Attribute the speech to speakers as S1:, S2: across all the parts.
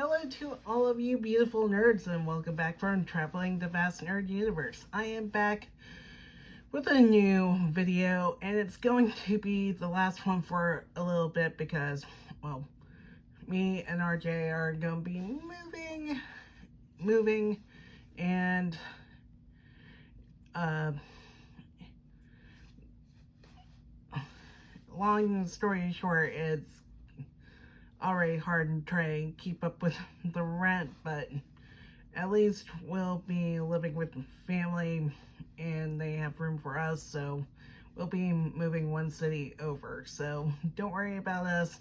S1: Hello to all of you beautiful nerds and welcome back from Traveling the Vast Nerd Universe. I am back with a new video and it's going to be the last one for a little bit because, well, me and RJ are going to be moving and long story short, it's already hard to try and keep up with the rent, but at least we'll be living with family and they have room for us, so we'll be moving one city over, so don't worry about us,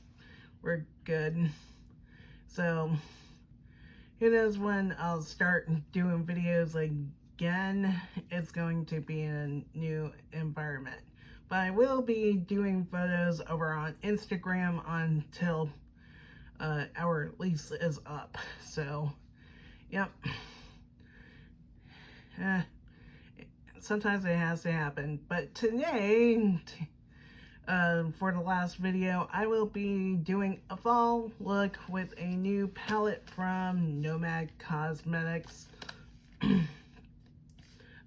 S1: we're good. So who knows when I'll start doing videos again. It's going to be in a new environment, but I will be doing photos over on Instagram until our lease is up. So yep, sometimes it has to happen. But today, for the last video, I will be doing a fall look with a new palette from Nomad Cosmetics,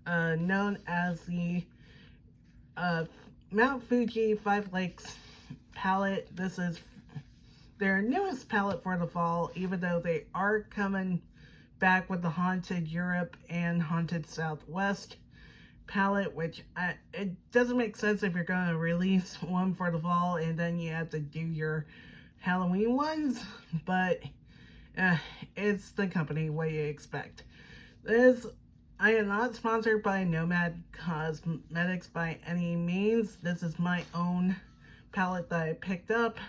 S1: known as the Mount Fuji 5 Lakes palette. This is their newest palette for the fall, even though they are coming back with the Haunted Europe and Haunted Southwest palette, which it doesn't make sense if you're going to release one for the fall and then you have to do your Halloween ones, but it's the company, what you expect. I am not sponsored by Nomad Cosmetics by any means. This is my own palette that I picked up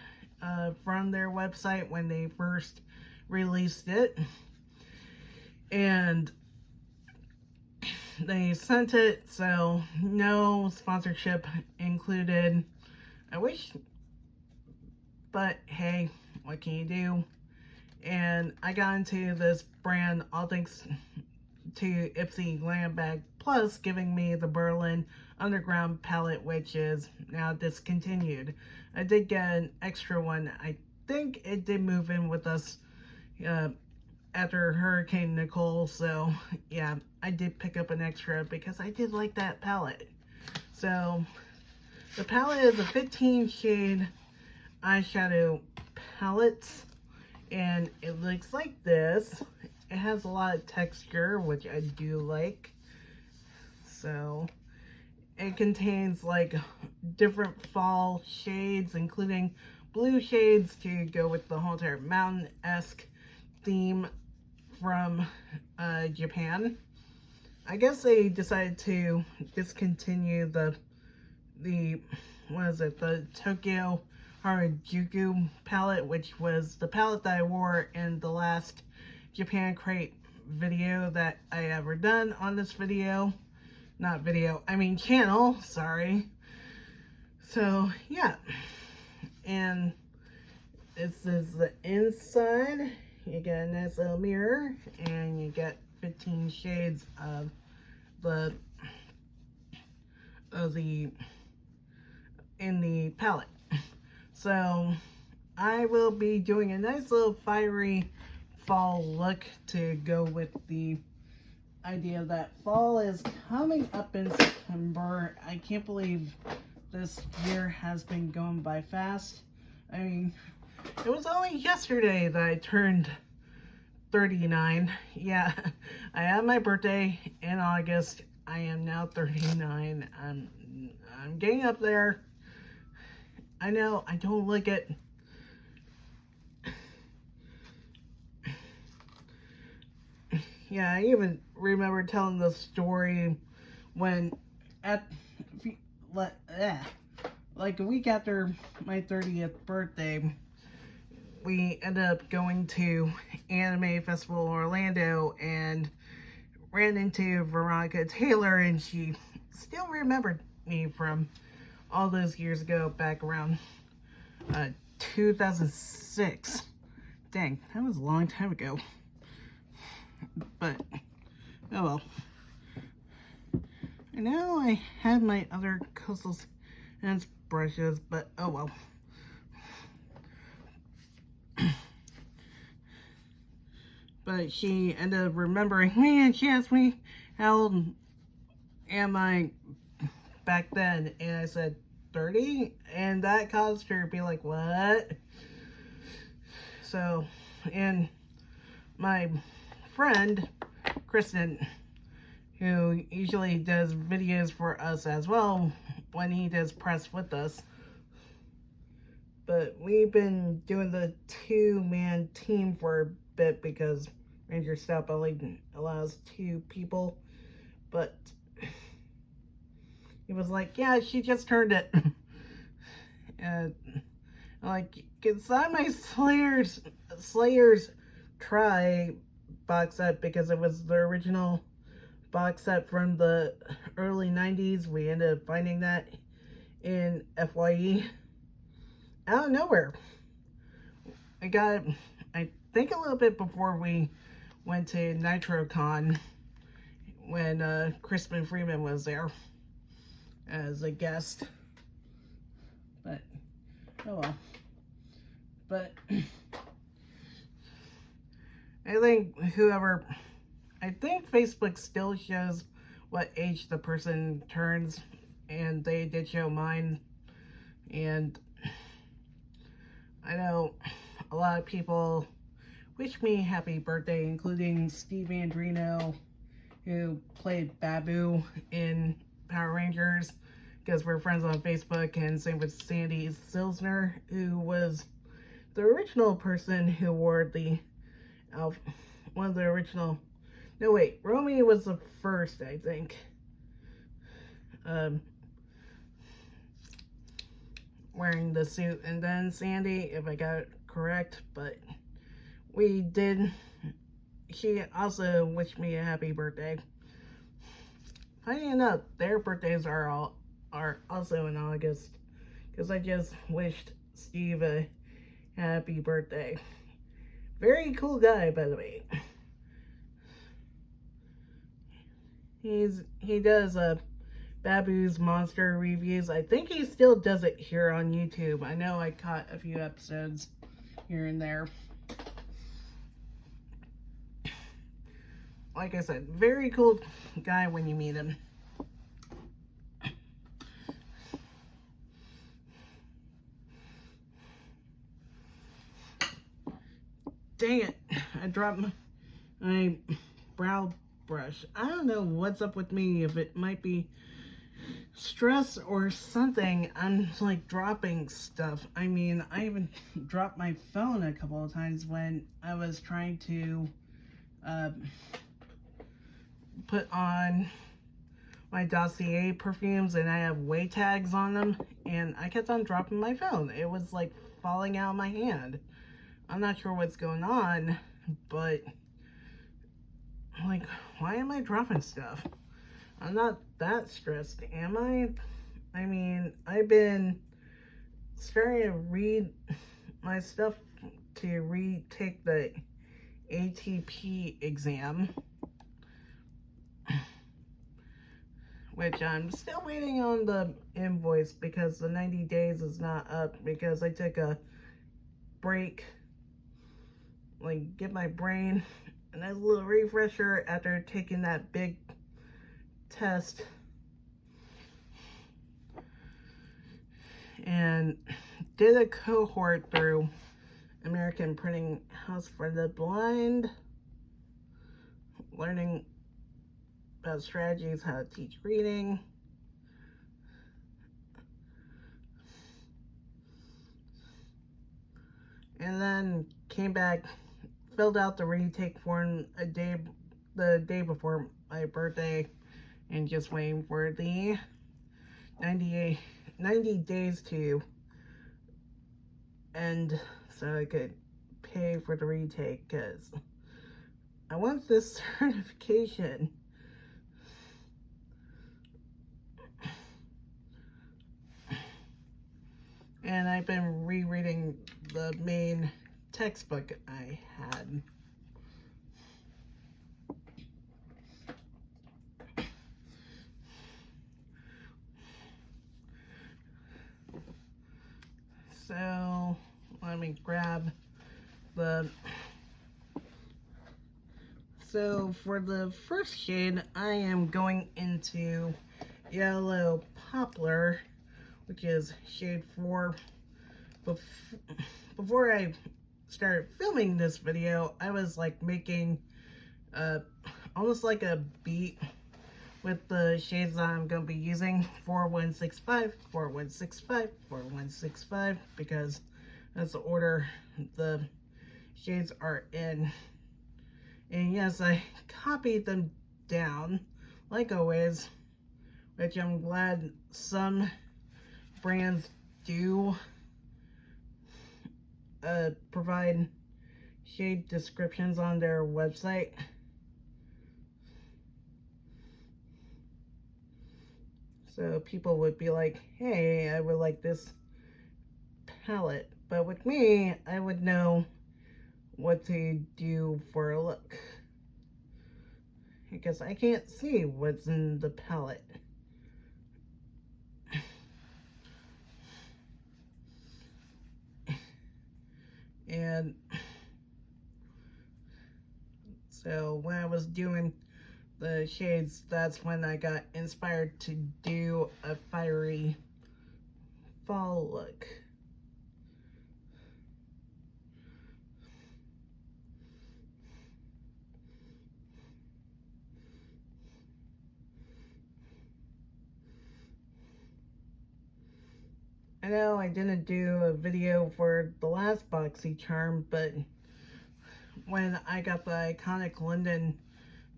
S1: from their website when they first released it, and they sent it, so no sponsorship included. I wish, but hey, what can you do? And I got into this brand all thanks to Ipsy Glam Bag Plus giving me the Berlin Underground palette, which is now discontinued. I did get an extra one. I think it did move in with us after Hurricane Nicole, so yeah, I did pick up an extra because I did like that palette. So the palette is a 15 shade eyeshadow palette and it looks like this. It has a lot of texture, which I do like. So it contains like different fall shades, including blue shades to go with the whole entire mountain-esque theme from Japan. I guess they decided to discontinue the Tokyo Harajuku palette, which was the palette that I wore in the last Japan Crate video that I ever done on this channel, sorry. So yeah, and this is the inside. You get a nice little mirror and you get 15 shades of in the palette. So I will be doing a nice little fiery fall look to go with the idea that fall is coming up in September. I can't believe this year has been going by fast. I mean, it was only yesterday that I turned 39. Yeah, I had my birthday in August. I am now 39. I'm getting up there. I know, I don't like it. Yeah, I even remember telling the story when like a week after my 30th birthday, we ended up going to Anime Festival Orlando and ran into Veronica Taylor, and she still remembered me from all those years ago, back around 2006. Dang, that was a long time ago. But, oh well. I know I had my other coastal and brushes, but oh well. but she ended up remembering me, and she asked me how old am I back then, and I said 30, and that caused her to be like, what? So, and my friend Kristen, who usually does videos for us as well when he does press with us, but we've been doing the two-man team for a bit because Ranger Stop only allows 2 people, but he was like, yeah, she just turned it. And I'm like, it's not my Slayers Try box set, because it was the original box set from the early 90s. We ended up finding that in FYE out of nowhere. I got it, I think, a little bit before we went to NitroCon, when Crispin Freeman was there as a guest. But oh well. But I think Facebook still shows what age the person turns, and they did show mine. And I know a lot of people wish me happy birthday, including Steve Andrino, who played Babu in Power Rangers, because we're friends on Facebook, and same with Sandy Silsner, who was the original person who wore the one of the original. No, wait, Romy was the first, I think. Wearing the suit, and then Sandy, if I got it correct, but we did. She also wished me a happy birthday. Funny enough, their birthdays are also in August, because I just wished Steve a happy birthday. Very cool guy, by the way. He does Babu's monster reviews. I think he still does it here on YouTube. I know I caught a few episodes here and there. Like I said, very cool guy when you meet him. Dang it, I dropped my brow brush. I don't know what's up with me, if it might be stress or something. I'm like dropping stuff. I mean, I even dropped my phone a couple of times when I was trying to put on my Dossier perfumes, and I have weight tags on them, and I kept on dropping my phone. It was like falling out of my hand. I'm not sure what's going on, but like, why am I dropping stuff? I'm not that stressed, am I? I mean, I've been starting to read my stuff to retake the ATP exam, which I'm still waiting on the invoice, because the 90 days is not up, because I took a break, like get my brain a nice little refresher after taking that big test, and did a cohort through American Printing House for the Blind, learning about strategies, how to teach reading. And then came back, filled out the retake form the day before my birthday, and just waiting for the 90 days to end so I could pay for the retake, because I want this certification. And I've been rereading the main textbook I had. So let me grab the So for the first shade, I am going into Yellow Poplar, which is shade 4. Before I started filming this video, I was like making almost like a beat with the shades that I'm going to be using, 4165, 4165, 4165, because that's the order the shades are in. And yes, I copied them down, like always, which I'm glad some brands do provide shade descriptions on their website. So people would be like, hey, I would like this palette. But with me, I would know what to do for a look, because I can't see what's in the palette. And so when I was doing the shades, that's when I got inspired to do a fiery fall look. I know I didn't do a video for the last BoxyCharm, but when I got the iconic London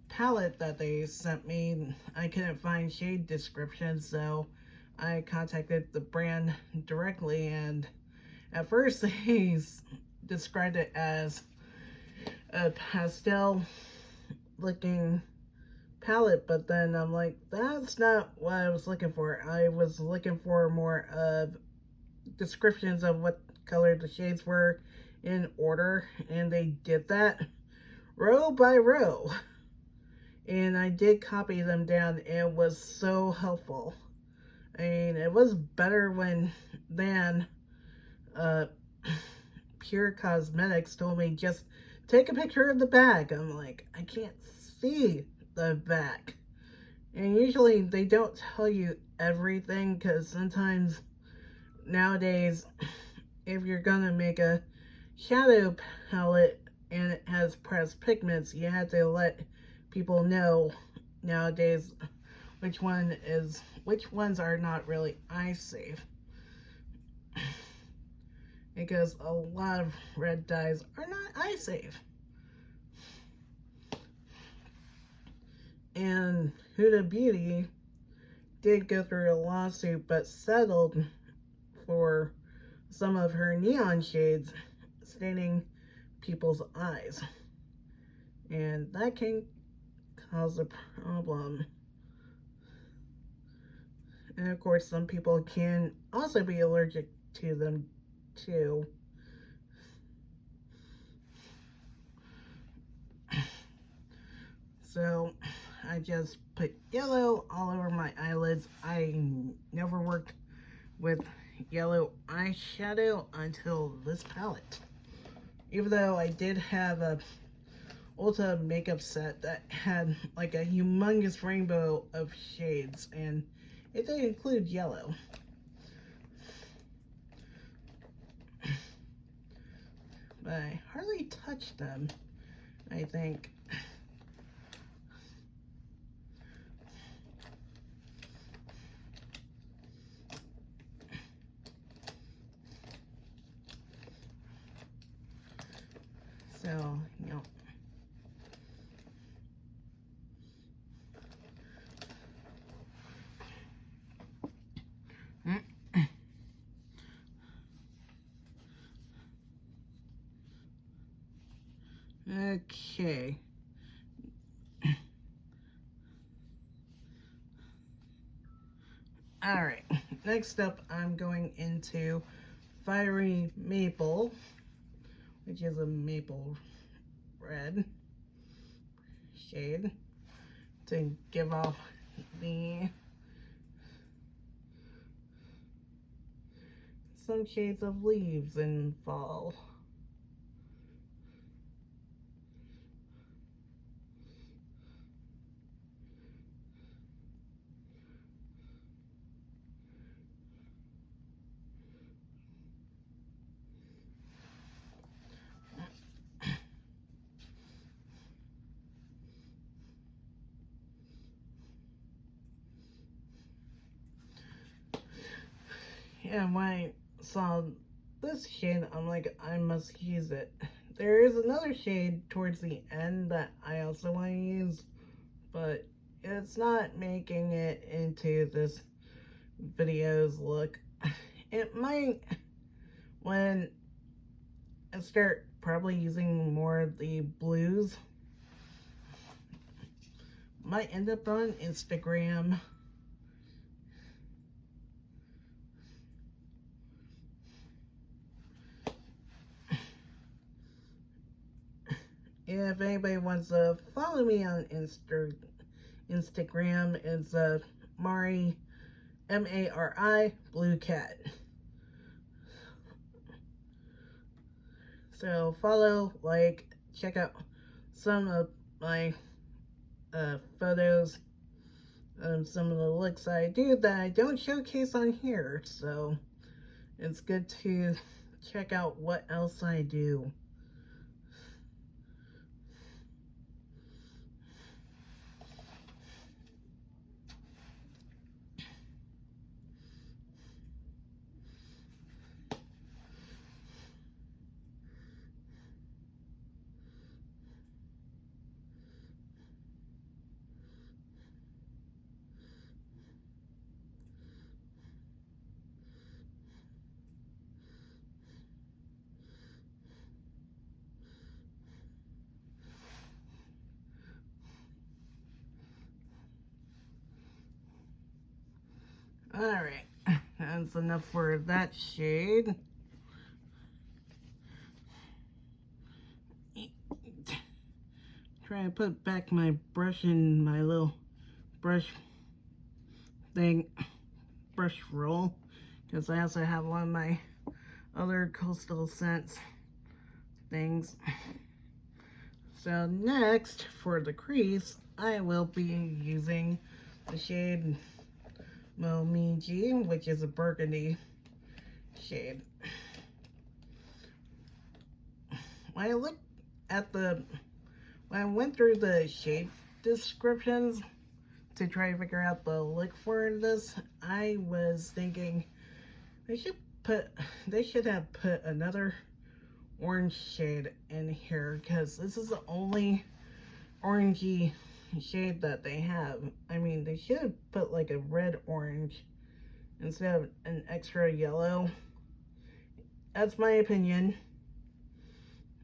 S1: palette that they sent me, I couldn't find shade descriptions, so I contacted the brand directly, and at first they described it as a pastel looking palette, but then I'm like, that's not what I was looking for. I was looking for more of descriptions of what color the shades were in order, and they did that row by row. And I did copy them down, and it was so helpful. I mean, it was better than Pure Cosmetics told me, just take a picture of the bag. I'm like, I can't see the back. And usually they don't tell you everything, because sometimes nowadays, if you're gonna make a shadow palette and it has pressed pigments, you have to let people know nowadays which ones are not really eye safe, because a lot of red dyes are not eye safe. And Huda Beauty did go through a lawsuit, but settled for some of her neon shades staining people's eyes, and that can cause a problem. And of course, some people can also be allergic to them too. So I just put yellow all over my eyelids. I never worked with yellow eyeshadow until this palette, even though I did have a Ulta makeup set that had like a humongous rainbow of shades, and it did include yellow. But I hardly touched them, I think. So, you know. Okay. Alright, next up I'm going into Fiery Maple, which is a maple red shade, to give off some shades of leaves in fall. And when I saw this shade, I'm like, I must use it. There is another shade towards the end that I also want to use, but it's not making it into this video's look. It might when I start probably using more of the blues. Might end up on Instagram. If anybody wants to follow me on Instagram, it's Mari, M-A-R-I, Blue Cat. So follow, like, check out some of my photos of some of the looks I do that I don't showcase on here. So it's good to check out what else I do. Alright, that's enough for that shade. Try to put back my brush in my little brush thing, brush roll, because I also have one of my other coastal scents things. So next, for the crease, I will be using the shade Momiji, which is a burgundy shade. When I looked at when I went through the shade descriptions to try to figure out the look for this, I was thinking they should have put another orange shade in here, because this is the only orangey shade that they have. I mean, they should have put like a red orange instead of an extra yellow. That's my opinion,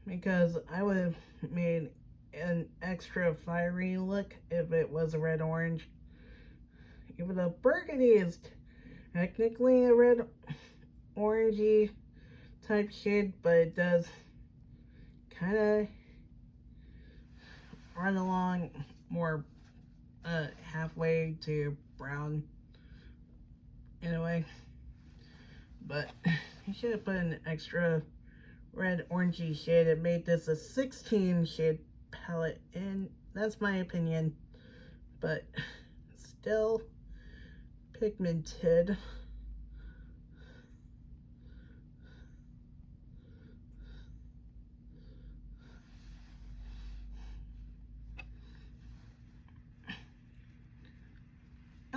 S1: because I would have made an extra fiery look if it was a red orange. Even though burgundy is technically a red orangey type shade, but it does kind of run along more halfway to brown in a way. But you should have put an extra red orangey shade and made this a 16 shade palette, and that's my opinion, but still pigmented.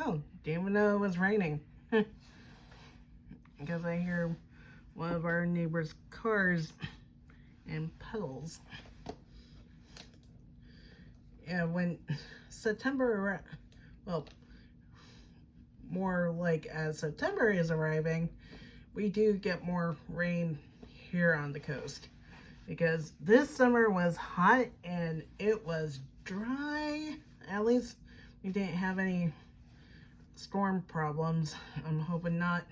S1: Oh, didn't even know it was raining. Because I hear one of our neighbor's cars and puddles. And when September, well, more like as September is arriving, we do get more rain here on the coast. Because this summer was hot and it was dry. At least we didn't have any storm problems. I'm hoping not.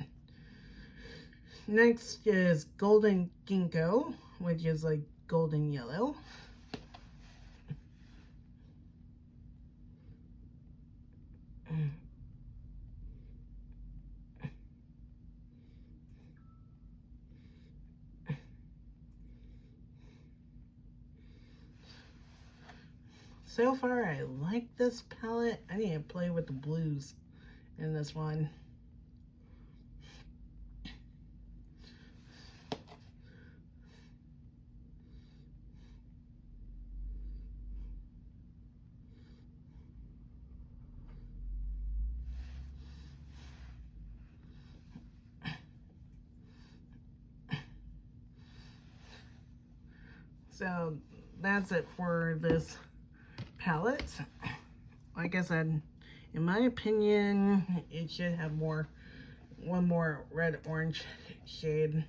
S1: Next is golden ginkgo, which is like golden yellow. So far, I like this palette. I need to play with the blues in this one. So that's it for this palette. Like I said, in my opinion, it should have one more red orange shade.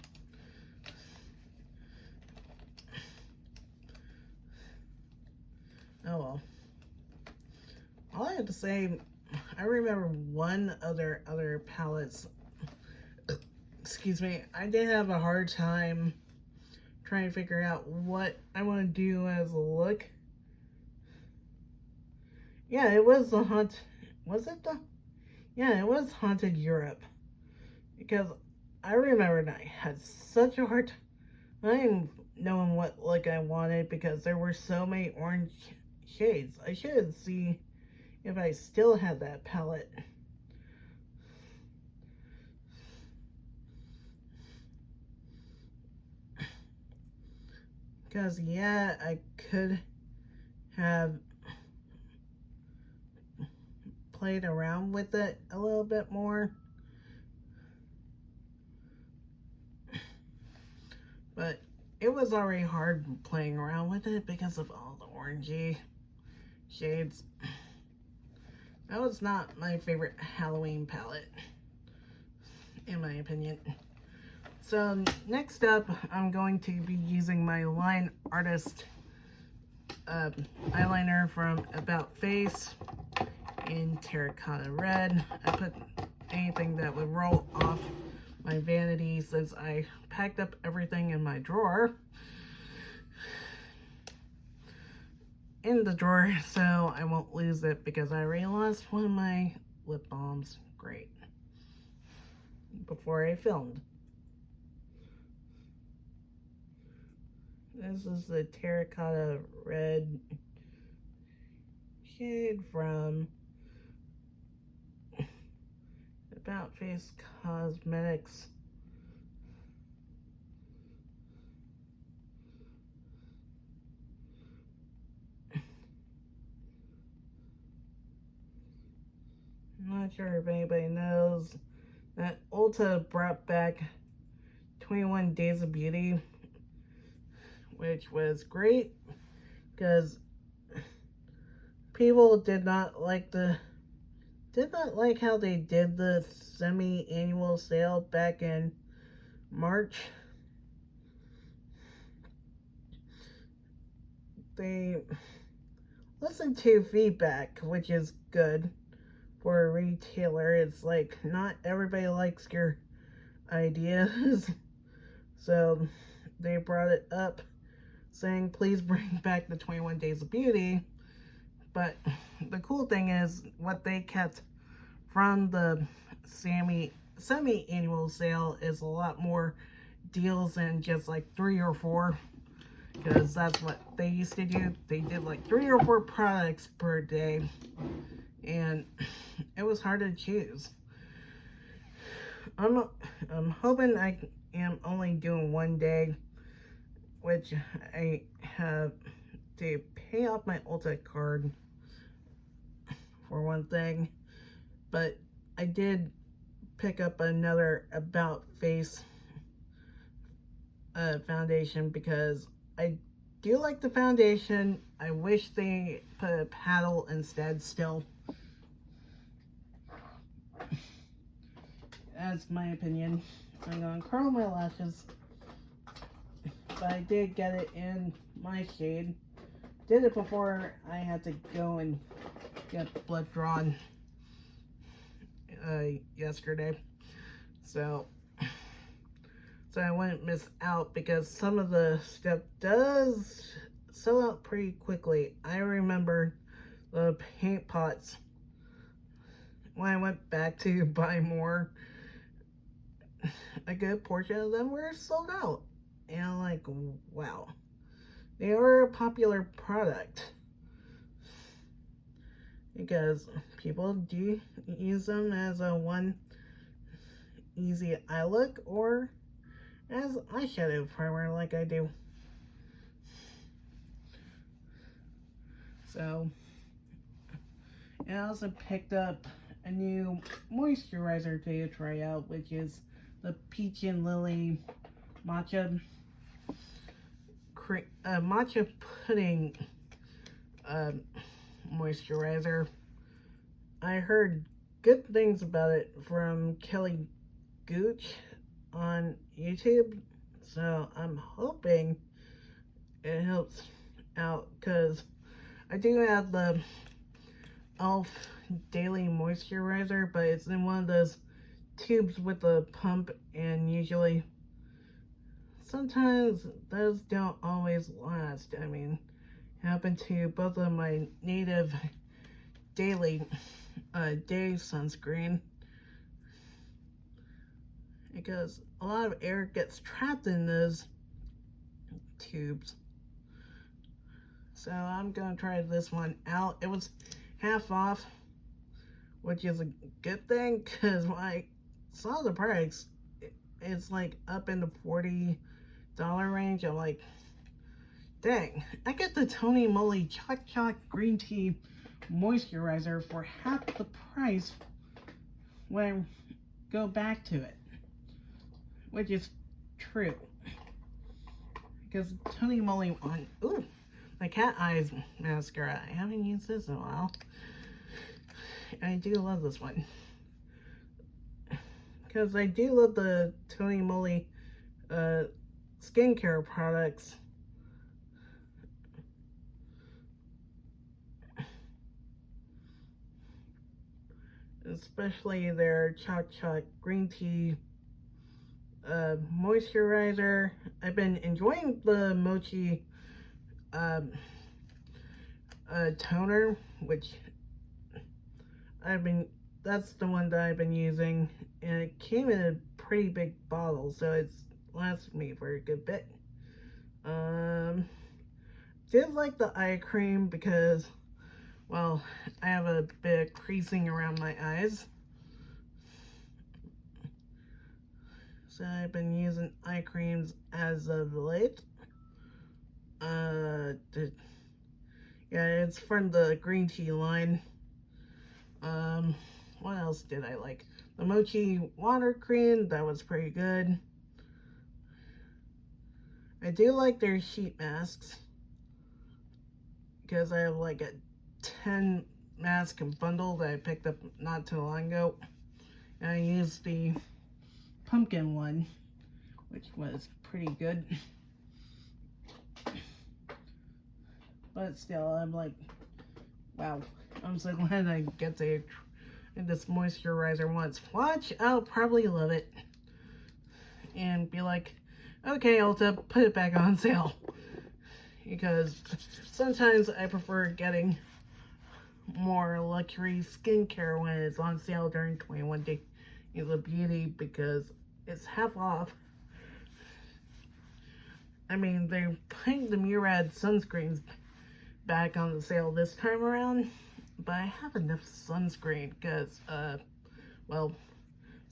S1: Oh well. All I have to say, I remember one other palettes. Excuse me. I did have a hard time trying to figure out what I want to do as a look. Yeah, it was the was it the? Yeah, it was Haunted Europe. Because I remembered I had such a hard time knowing what look I wanted because there were so many orange shades. I should see if I still had that palette. Because, yeah, I could have played around with it a little bit more. But it was already hard playing around with it because of all the orangey shades. That was not my favorite Halloween palette, in my opinion. So next up, I'm going to be using my Line Artist eyeliner from About Face in Terracotta Red. I put anything that would roll off my vanity since I packed up everything in my drawer. In the drawer, so I won't lose it because I already lost one of my lip balms. Great. Before I filmed. This is the Terracotta Red shade from About Face Cosmetics. I'm not sure if anybody knows that Ulta brought back 21 Days of Beauty, which was great because people did not like how they did the semi-annual sale back in March. They listened to feedback, which is good for a retailer. It's like not everybody likes your ideas. So they brought it up saying please bring back the 21 Days of Beauty. But the cool thing is what they kept from the semi-annual sale is a lot more deals than just like 3 or 4, because that's what they used to do. They did like 3 or 4 products per day, and it was hard to choose. I'm hoping I am only doing one day, which I have to pay off my Ulta card for one thing, but I did pick up another About Face foundation because I do like the foundation. I wish they put a paddle instead still. That's my opinion. I'm gonna curl my lashes, but I did get it in my shade. Did it before I had to go and get blood drawn yesterday, so I wouldn't miss out because some of the stuff does sell out pretty quickly. I remember the paint pots when I went back to buy more. A good portion of them were sold out, and I'm like, wow, they are a popular product because people do use them as a one easy eye look or as eyeshadow primer like I do. So, and I also picked up a new moisturizer to try out, which is the Peach and Lily Matcha matcha pudding moisturizer. I heard good things about it from Kelly Gooch on YouTube, so I'm hoping it helps out, because I do have the e.l.f. Daily Moisturizer, but it's in one of those tubes with a pump, and usually sometimes those don't always last. I mean, it happened to both of my native daily day sunscreen, because a lot of air gets trapped in those tubes. So I'm gonna try this one out. It was half off, which is a good thing, because when I saw the price, it's like up in the $40 range. I'm like, dang, I get the Tony Moly Choc Green Tea Moisturizer for half the price when I go back to it, which is true. Because Tony Moly on, ooh, my cat eyes mascara. I haven't used this in a while. I do love this one, because I do love the Tony Moly skincare products. Especially their Choc Green Tea moisturizer. I've been enjoying the Mochi toner, which that's the one that I've been using, and it came in a pretty big bottle, so it's lasted me for a good bit. Did like the eye cream because, well, I have a bit of creasing around my eyes, so I've been using eye creams as of late. Yeah, it's from the green tea line. What else did I like? The Mochi water cream, that was pretty good. I do like their sheet masks, because I have like a 10 mask bundle that I picked up not too long ago. And I used the pumpkin one, which was pretty good. But still, I'm like, wow, I'm so glad I get to this moisturizer once. Watch, I'll probably love it and be like, okay, Ulta, put it back on sale. Because sometimes I prefer getting more luxury skincare when it's on sale during 21 Days of Beauty, because it's half off. I mean, they're putting the Murad sunscreens back on the sale this time around, but I have enough sunscreen because, well,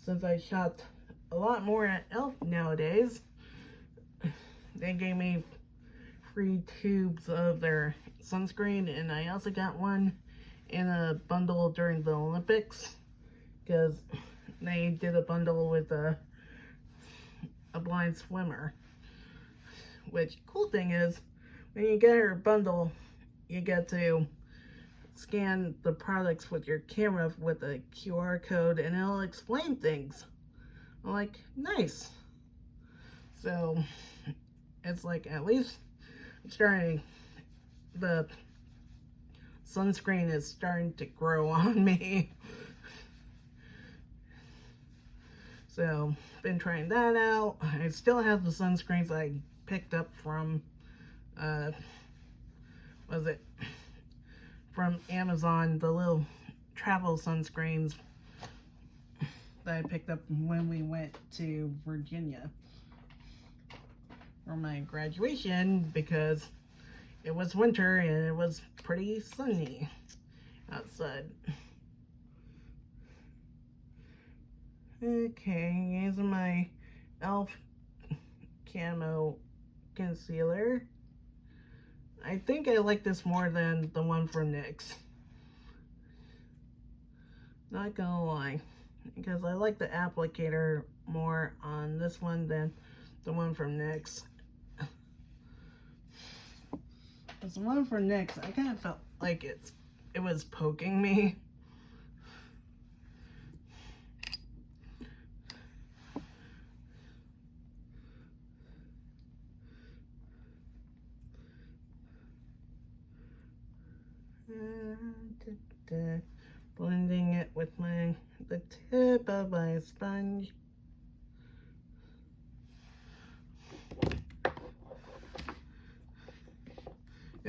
S1: since I shop a lot more at e.l.f. nowadays, they gave me free tubes of their sunscreen, and I also got one in a bundle during the Olympics, because they did a bundle with a blind swimmer. Which, cool thing is, when you get her bundle, you get to scan the products with your camera with a QR code, and it'll explain things. I'm like, nice. So it's like, at least the sunscreen is starting to grow on me. So been trying that out. I still have the sunscreens I picked up from from Amazon, the little travel sunscreens that I picked up when we went to Virginia for my graduation, because it was winter and it was pretty sunny outside. Okay, using my e.l.f. camo concealer. I think I like this more than the one from NYX. Not gonna lie, because I like the applicator more on this one than the one from NYX. This one for NYX, I kind of felt like it was poking me. Blending it with the tip of my sponge.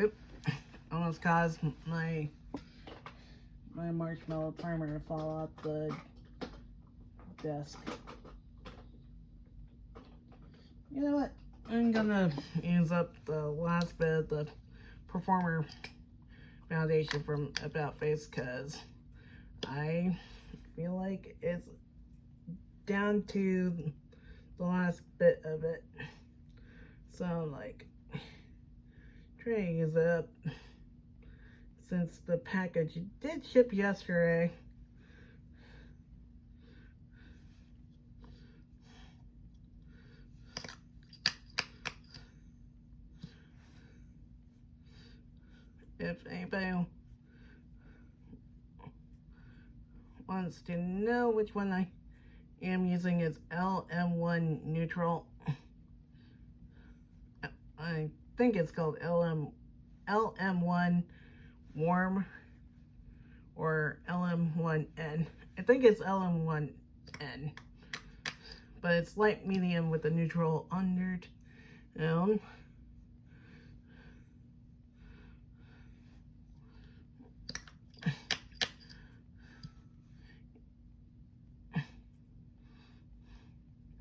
S1: Oop, almost caused my marshmallow primer to fall off the desk. You know what? I'm gonna use up the last bit of the Performer foundation from About Face because I feel like it's down to the last bit of it. So I'm like, trying to use it up since the package did ship yesterday. If anybody wants to know which one I am using, is LM1 Neutral. I think it's called LM1 Warm or LM1N. I think it's LM1N, but it's light medium with a neutral undertone.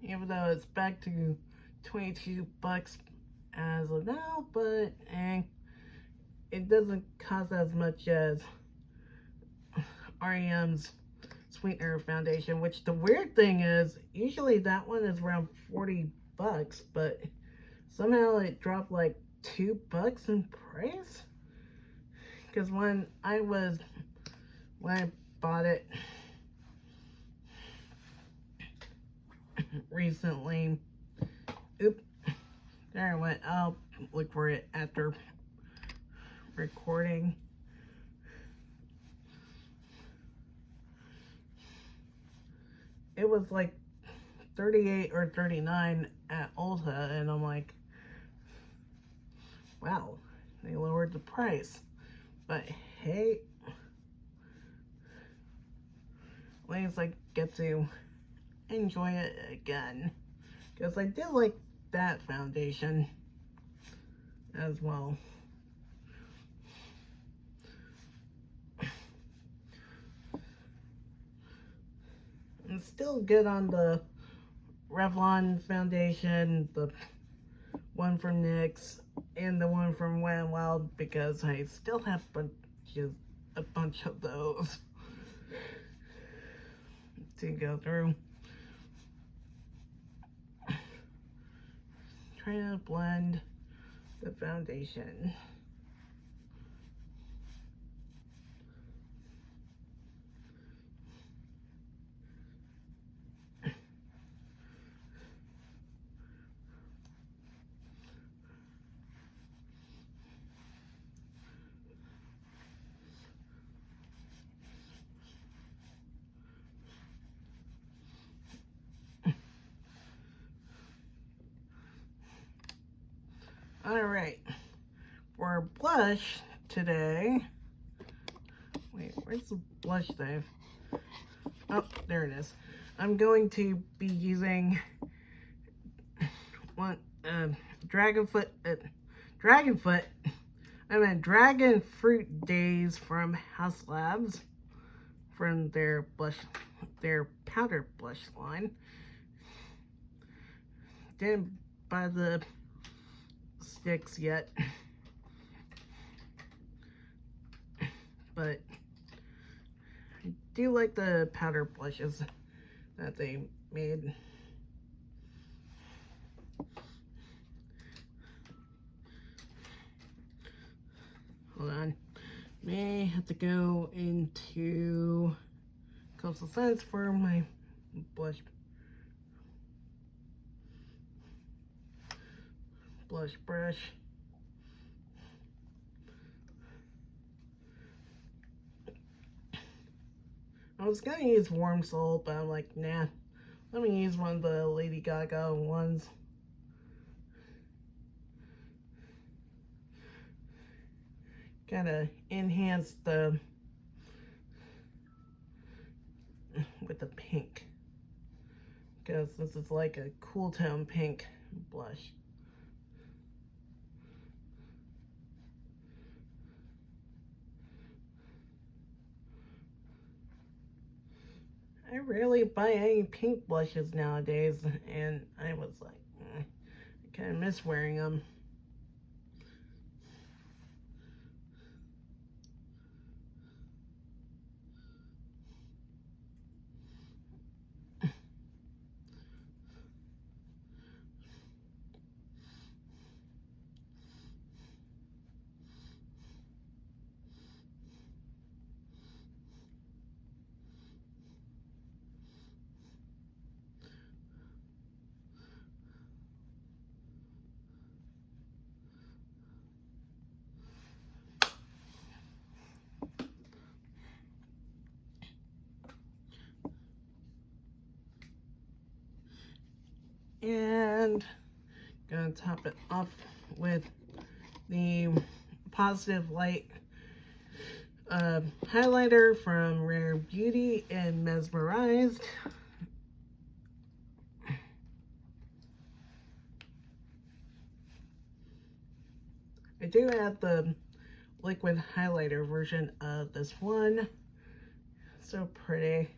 S1: Even though it's back to $22 as of now, but it doesn't cost as much as REM's Sweetener foundation, which the weird thing is, usually that one is around $40, but somehow it dropped like $2 in price. Because when I bought it recently, oop, there I went. I'll look for it after recording. It was like $38 or $39 at Ulta, and I'm like, wow, they lowered the price. But hey, at least I get to enjoy it again, because I did like that foundation as well. I'm still good on the Revlon foundation, the one from NYX, and the one from Wet n Wild, because I still have a bunch of those to go through. Trying to blend the foundation. Alright, for blush today, wait, where's the blush knife? Oh, there it is. I'm going to be using Dragon Fruit Days from House Labs, from their powder blush line. Didn't buy the sticks yet, but I do like the powder blushes that they made. Hold on, may have to go into Coastal Scents for my blush brush. was gonna use Warm Soul, but I'm like, nah. Let me use one of the Lady Gaga ones. Gotta enhance the with the pink, because this is like a cool tone pink blush. I rarely buy any pink blushes nowadays, and I was like, I kind of miss wearing them. And gonna top it off with the Positive Light highlighter from Rare Beauty and Mesmerized. I do have the liquid highlighter version of this one. So pretty.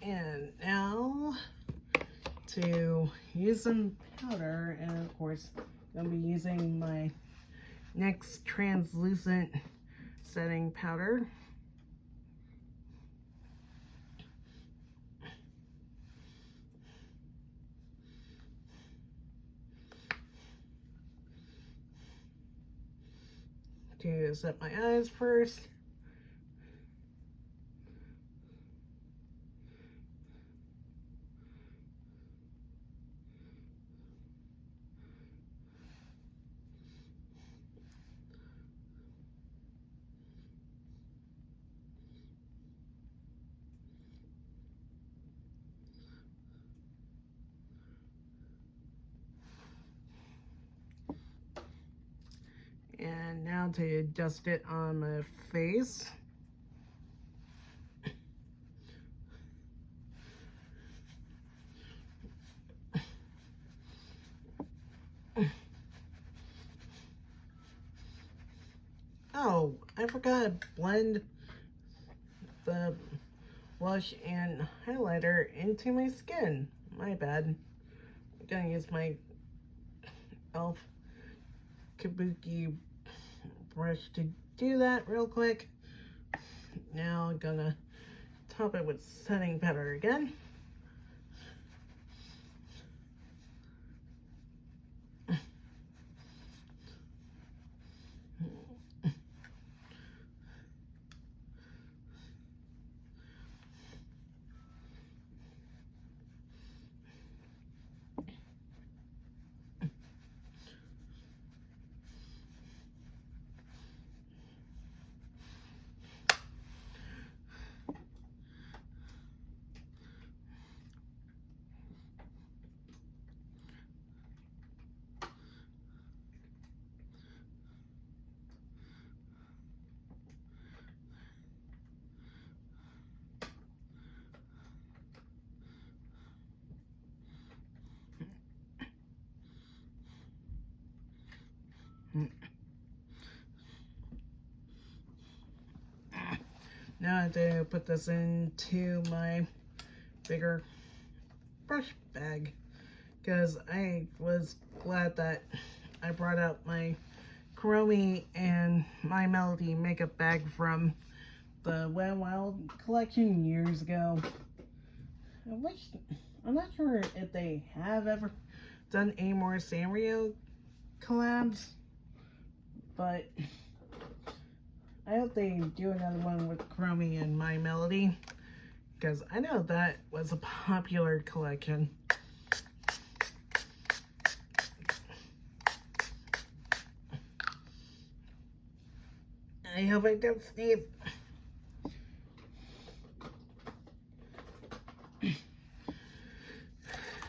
S1: And now to use some powder, and of course I'm going to be using my NYX translucent setting powder. To set my eyes first. And now to dust it on my face. Oh, I forgot to blend the blush and highlighter into my skin. My bad. I'm gonna use my e.l.f. Kabuki brush to do that real quick. Now I'm gonna top it with setting powder again. Now I have to put this into my bigger brush bag, because I was glad that I brought out my Chromie and My Melody makeup bag from the Wet n Wild collection years ago. I'm not sure if they have ever done any more Sanrio collabs, but I hope they do another one with Chromie and My Melody, because I know that was a popular collection. I hope I don't sneeze.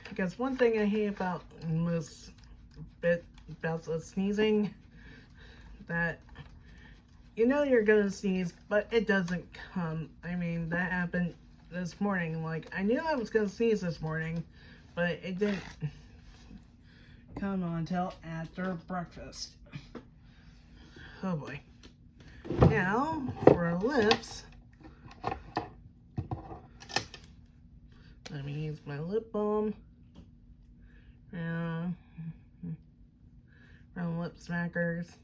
S1: Because one thing I hate about most bouts of sneezing, that you know you're gonna sneeze, but it doesn't come. I mean, that happened this morning. Like, I knew I was gonna sneeze this morning, but it didn't come until after breakfast. Oh boy. Now, for our lips, let me use my lip balm. From Lip Smackers.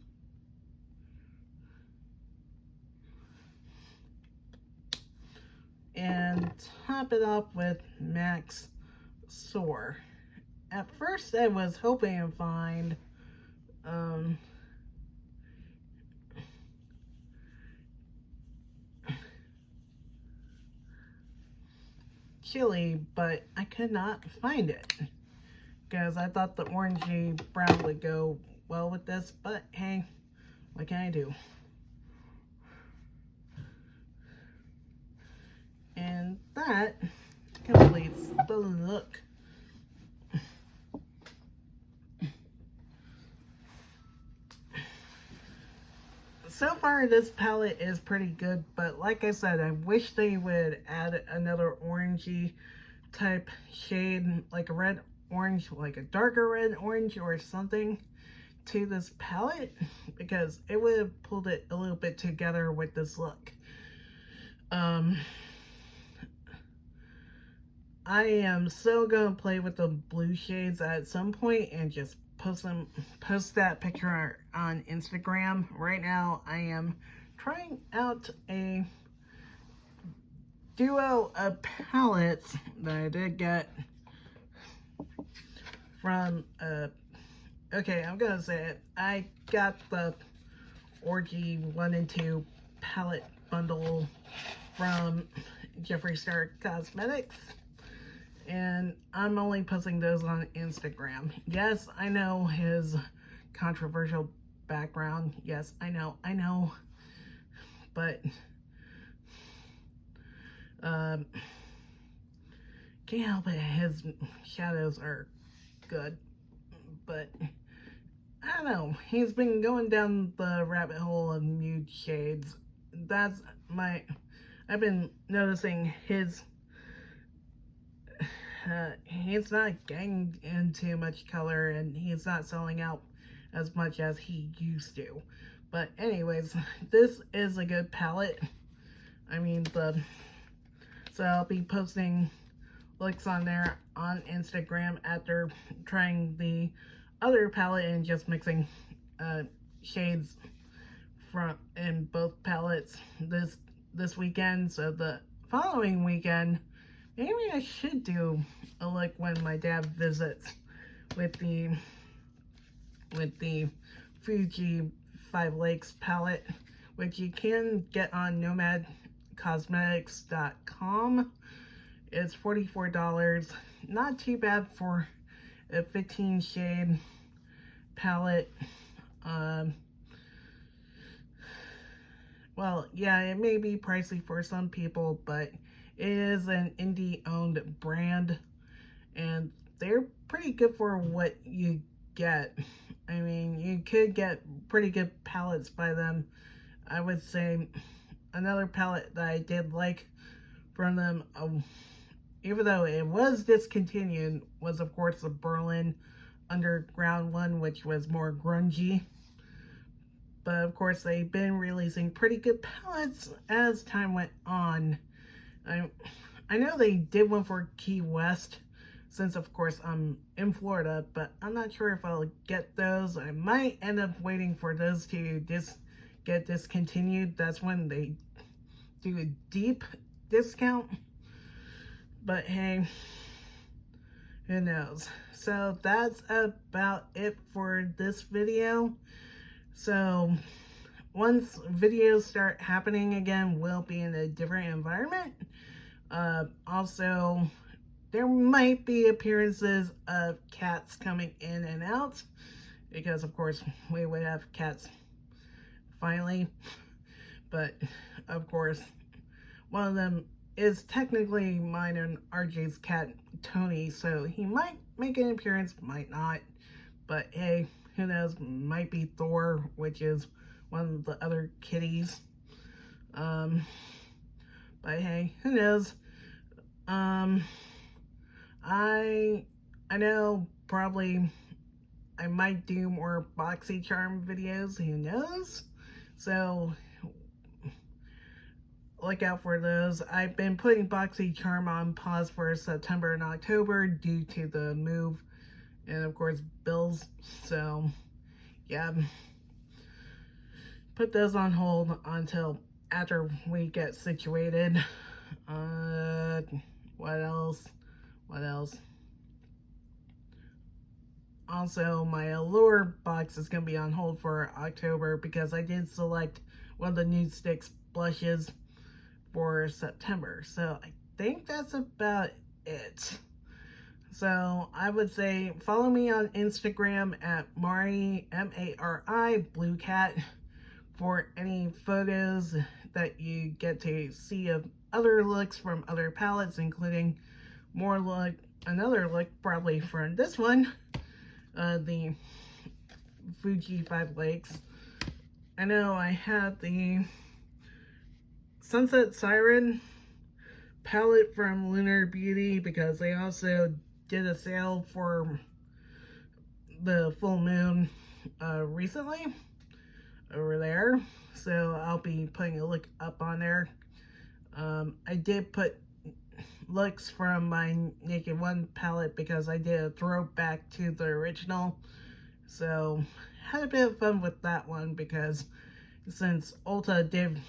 S1: And top it off with Max Soar. At first I was hoping to find chili, but I could not find it, because I thought the orangey brown would go well with this, but hey, what can I do? And that completes the look. So far, this palette is pretty good, but like I said, I wish they would add another orangey type shade, like a red orange, like a darker red orange or something to this palette, because it would have pulled it a little bit together with this look. I am so gonna play with the blue shades at some point and just post that picture on Instagram. Right now I am trying out a duo of palettes that I did get from okay, I'm gonna say it. I got the Orgy 1 and 2 palette bundle from Jeffree Star Cosmetics, and I'm only posting those on Instagram. Yes, I know his controversial background. Yes, I know. But can't help it, his shadows are good. But I don't know, he's been going down the rabbit hole of nude shades. I've been noticing his he's not getting into much color, and he's not selling out as much as he used to. But anyways, this is a good palette. I mean, so I'll be posting looks on there on Instagram after trying the other palette and just mixing shades in both palettes this weekend. So the following weekend, maybe I should do a look when my dad visits with the Fuji 5 Lakes palette, which you can get on nomadcosmetics.com. It's $44. Not too bad for a 15 shade palette. Well, yeah, it may be pricey for some people, but it is an indie-owned brand, and they're pretty good for what you get. I mean, you could get pretty good palettes by them. I would say another palette that I did like from them, even though it was discontinued, was of course the Berlin Underground one, which was more grungy. But of course, they've been releasing pretty good palettes as time went on. I know they did one for Key West, since of course I'm in Florida, but I'm not sure if I'll get those. I might end up waiting for those to get discontinued. That's when they do a deep discount. But hey, who knows? So that's about it for this video. So once videos start happening again, we'll be in a different environment. Also, there might be appearances of cats coming in and out, because of course we would have cats finally. But of course, one of them is technically mine and RJ's cat, Tony, so he might make an appearance, might not. But hey, who knows? Might be Thor, which is one of the other kitties. But hey, who knows? I know probably I might do more BoxyCharm videos, who knows? So look out for those. I've been putting BoxyCharm on pause for September and October due to the move and of course bills. So yeah, put those on hold until after we get situated. What else? Also, my Allure box is going to be on hold for October because I did select one of the nude sticks blushes for September. So I think that's about it. So I would say follow me on Instagram at Mari, M-A-R-I, Blue Cat, for any photos that you get to see of other looks from other palettes, including another look probably from this one, the Fuji 5 Lakes. I know I have the Sunset Siren palette from Lunar Beauty because they also did a sale for the full moon recently over there, so I'll be putting a look up on there. I did put looks from my Naked One palette because I did a throwback to the original, so had a bit of fun with that one because since Urban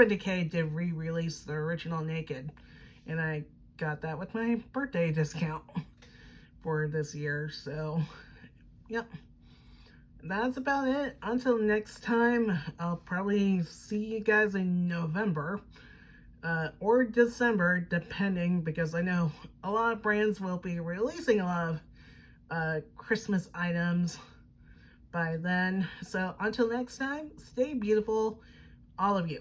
S1: Decay did re-release the original Naked, and I got that with my birthday discount for this year. So yep, that's about it. Until next time, I'll probably see you guys in November or December, depending, because I know a lot of brands will be releasing a lot of Christmas items by then. So until next time, stay beautiful, all of you.